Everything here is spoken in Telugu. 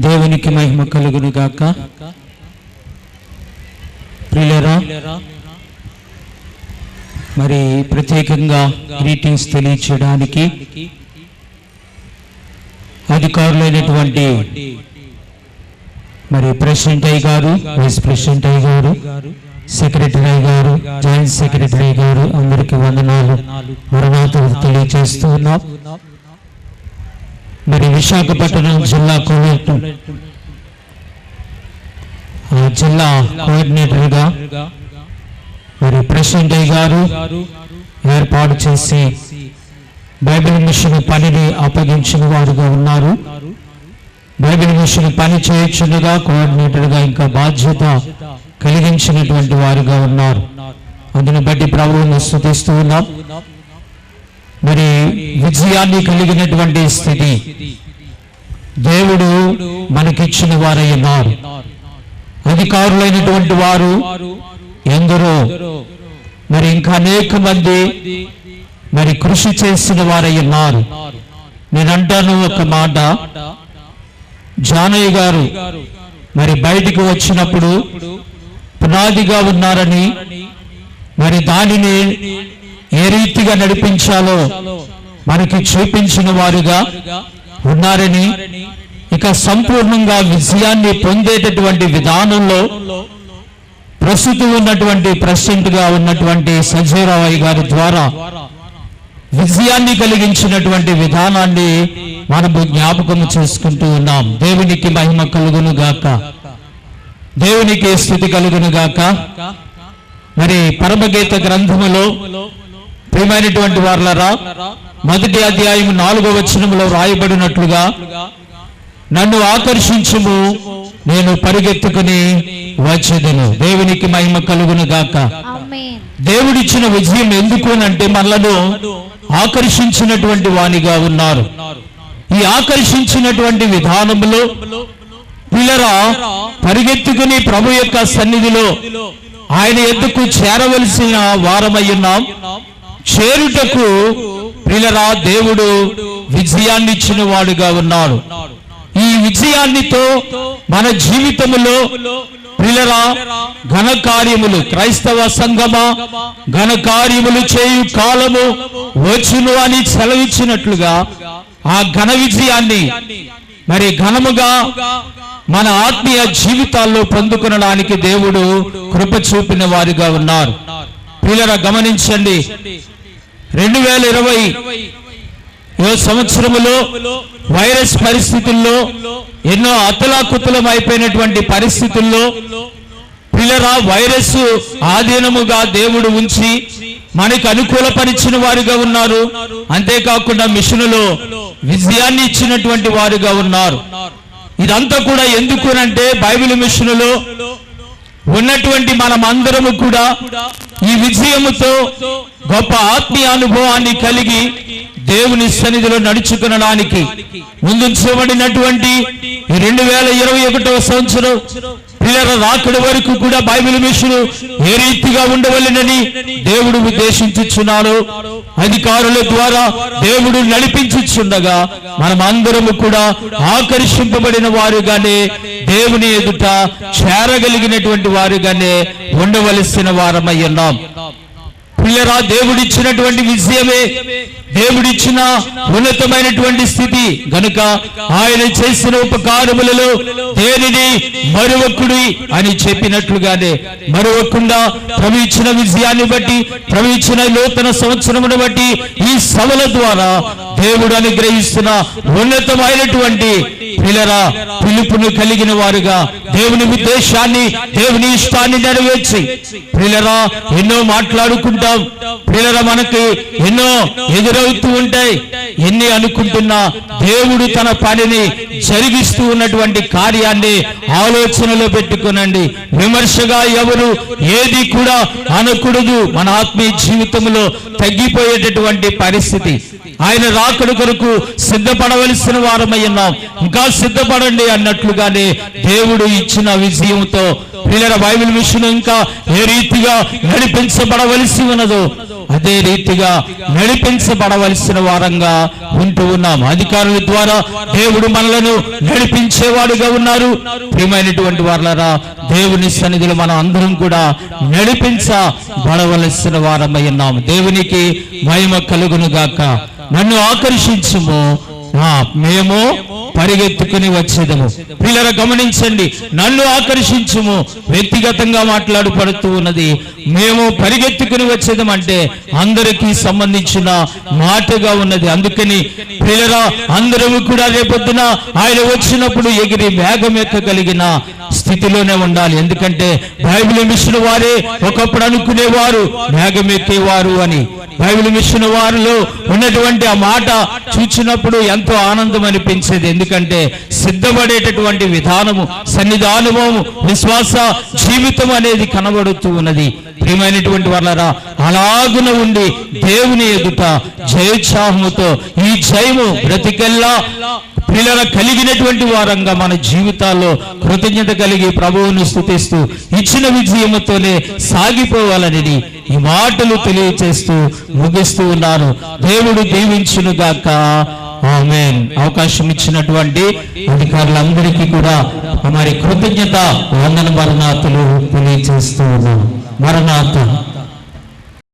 దేవునికి మహిమ కలుగును గాక. ప్రియులారా, మరి ప్రత్యేకంగా గ్రీటింగ్స్ తెలియచేయడానికి అధికారులైనటువంటి మరి ప్రెసిడెంట్ అయ్య గారు, వైస్ ప్రెసిడెంట్ అయ్య గారు, సెక్రటరీ అయ్య గారు, జాయింట్ సెక్రటరీ గారు అందరికీ వందనాలు, మరణాతులు తెలియజేస్తూ ఉన్నాం. మరి విశాఖపట్నం జిల్లా జిల్లా కోఆర్డినేటర్గా మరి ప్రెసిడెంట్ అయ్య గారు ఏర్పాటు చేసి బైబిల్ మిషన్ పనిని అప్పగించిన వారుగా ఉన్నారు. బైబిల్ మిషన్ పని చేయించుగా కోఆర్డినేటర్గా ఇంకా బాధ్యత కలిగించినటువంటి వారుగా ఉన్నారు. అందుని బట్టి ప్రభువును స్తుతిస్తూ ఉన్నాం. మరి విజయాన్ని కలిగినటువంటి స్థితి దేవుడు మనకిచ్చిన వారై ఉన్నారు. అధికారులైనటువంటి వారు ఎందరో, మరి ఇంకా అనేక మంది మరి కృషి చేసిన వారై ఉన్నారు. నేనంటాను ఒక మాట, జానయ్య గారు మరి బయటికి వచ్చినప్పుడు పునాదిగా ఉన్నారని, మరి దానిని ఏ రీతిగా నడిపించాలో మనకి చూపించిన వారుగా ఉన్నారని, ఇక సంపూర్ణంగా విజయాన్ని పొందేటటువంటి విధానంలో ప్రస్తుతం ఉన్నటువంటి ప్రెసిడెంట్ గా ఉన్నటువంటి సంజయరావు గారి ద్వారా విజయాన్ని కలిగించినటువంటి విధానాన్ని మనము జ్ఞాపకం చేసుకుంటూ ఉన్నాం. దేవునికి మహిమ కలుగును గాక, దేవునికి స్తుతి కలుగును గాక. మరి పరమగీత గ్రంథములో ప్రియమైనటువంటి వారలారా, 1వ అధ్యాయం 4వ వచనంలో రాయబడినట్లుగా, నన్ను ఆకర్షించుము, నేను పరిగెత్తుకుని వచ్చేదను. దేవునికి మహిమ కలుగును గాక. దేవుడిచ్చిన విజయం ఎందుకు అంటే మనలను ఆకర్షించినటువంటి వానిగా ఉన్నారు. ఈ ఆకర్షించినటువంటి విధానంలో పిల్లరా పరిగెత్తుకుని ప్రభు యొక్క సన్నిధిలో ఆయన ఎద్దుకు చేరవలసిన వారమై ఉన్నాం. చేరుటకు పిల్లరా దేవుడు విజయాన్ని ఇచ్చిన వాడుగా ఉన్నాడు. ఈ విజయాన్నితో మన జీవితంలో పిల్లరా ఘనకార్యములు, క్రైస్తవ సంఘమా ఘనకార్యములు చేయు కాలము వచ్చును అని సెలవిచ్చినట్లుగా ఆ ఘన విజయాన్ని మరి ఘనముగా మన ఆత్మీయ జీవితాల్లో పొందుకొనడానికి దేవుడు కృప చూపిన వారిగా ఉన్నారు. పిల్లరా గమనించండి, 2020 సంవత్సరములో వైరస్ పరిస్థితుల్లో ఎన్నో అతలాకుతలం అయిపోయినటువంటి పరిస్థితుల్లో పిల్లరా వైరస్ ఆధీనముగా దేవుడు ఉంచి మనకు అనుకూలపరిచిన వారుగా ఉన్నారు. అంతేకాకుండా మిషనులో విజయాన్ని ఇచ్చినటువంటి వారుగా ఉన్నారు. ఇదంతా కూడా ఎందుకునంటే బైబిల్ మిషనులో ఉన్నటువంటి మనమందరము కూడా ఈ విజయముతో గొప్ప ఆత్మీయ అనుభవాన్ని కలిగి దేవుని సన్నిధిలో నడుచుకునడానికి ముందుంచబడినటువంటి 2021వ సంవత్సరం పిల్లల రాకడ వరకు కూడా బైబిల్ మిషన్ ఏ రీతిగా ఉండవలెనని దేవుడు ఉద్దేశించుచున్నాడు. అధికారుల ద్వారా దేవుడు నడిపించుచుండగా మనమందరము కూడా ఆకర్షింపబడిన వారుగానే దేవుని ఎదుట చేరగలిగినటువంటి వారుగానే ఉండవలసిన వారమై ఉన్నాం. పిల్లరా దేవుడిచ్చినటువంటి విజయమే దేవుడిచ్చిన ఉన్నతమైనటువంటి స్థితి గనుక ఆయన చేసిన ఉపకారములలో దేనిని మరువకుడి అని చెప్పినట్లుగానే మరువకుండా ప్రభు ఇచ్చిన విజయాన్ని బట్టి, ప్రభు ఇచ్చిన నూతన సంవత్సరమును బట్టి ఈ సభల ద్వారా దేవుడు అనుగ్రహిస్తున్న ఉన్నతమైనటువంటి పిల్లరా పిలుపును కలిగిన వారుగా దేవుని ఉద్దేశాన్ని, దేవుని ఇష్టాన్ని నెరవేర్చి పిల్లరా ఎన్నో మాట్లాడుకుంటాం. పిల్లరా మనకి ఎన్నో ఎదురవుతూ ఉంటాయి. ఎన్ని అనుకుంటున్నా దేవుడు తన పనిని జరిగిస్తూ ఉన్నటువంటి కార్యాన్ని ఆలోచనలో పెట్టుకునండి. విమర్శగా ఎవరు ఏది కూడా అనకూడదు. మన ఆత్మీయ జీవితంలో తగ్గిపోయేటటువంటి పరిస్థితి. ఆయన రాకడ కొరకు సిద్ధపడవలసిన వారమై ఉన్నాం. ఇంకా సిద్ధపడండి అన్నట్లుగానే దేవుడు ఇచ్చిన విజయంతో పిల్లల బైబిల్ మిషన్ ఇంకా ఏ రీతిగా నడిపించబడవలసి ఉన్నదో అదే రీతిగా నడిపించబడవలసిన వారంగా ఉంటూ ఉన్నాం. అధికారుల ద్వారా దేవుడు మనలను నడిపించేవాడుగా ఉన్నారు. ప్రియమైనటువంటి వారలారా, దేవుని సన్నిధిలో మనం అందరం కూడా నడిపించబడవలసిన వారమై ఉన్నాము. దేవునికి మహిమ కలుగును గాక. నన్ను ఆకర్షించుము, మేము పరిగెత్తుకుని వచ్చేదము. పిల్లల గమనించండి, నన్ను ఆకర్షించుము వ్యక్తిగతంగా మాట్లాడబడుతూ ఉన్నది. మేము పరిగెత్తుకుని వచ్చేదం అంటే అందరికీ సంబంధించిన మాటగా ఉన్నది. అందుకని పిల్లల అందరము కూడా రేపొద్దున ఆయన వచ్చినప్పుడు ఎగిరి వేగం ఎక్కగలిగిన స్థితిలోనే ఉండాలి. ఎందుకంటే బైబిల్ మిషన్ వారే ఒకప్పుడు అనుకునేవారు వేగం ఎక్కేవారు అని. బైబిల్ మిషన్ వారిలో ఉన్నటువంటి ఆ మాట చూచినప్పుడు ఎంతో ఆనందం అనిపించేది. ఎందుకంటే సిద్ధపడేటటువంటి విధానము, సన్నిధానము, విశ్వాస జీవితం అనేది కనబడుతూ ఉన్నది. ప్రియమైనటువంటి వాళ్ళరా, అలాగున ఉండి దేవుని ఎదుట జయోత్సాహముతో ఈ జయము బ్రతికెల్లా పిల్లల కలిగినటువంటి వారంగా మన జీవితాల్లో కృతజ్ఞత కలిగి ప్రభువును స్తుతిస్తూ ఇచ్చిన విజయముతోనే సాగిపోవాలని ఈ మాటలు తెలియచేస్తూ ముగిస్తూ ఉన్నాను. దేవుడు దీవించును గాక. ఆమేన్. అవకాశం ఇచ్చినటువంటి అధికారులందరికీ కూడా మరి కృతజ్ఞత వందన మరణాతులు తెలియచేస్తూ ఉన్నాను. మరణాత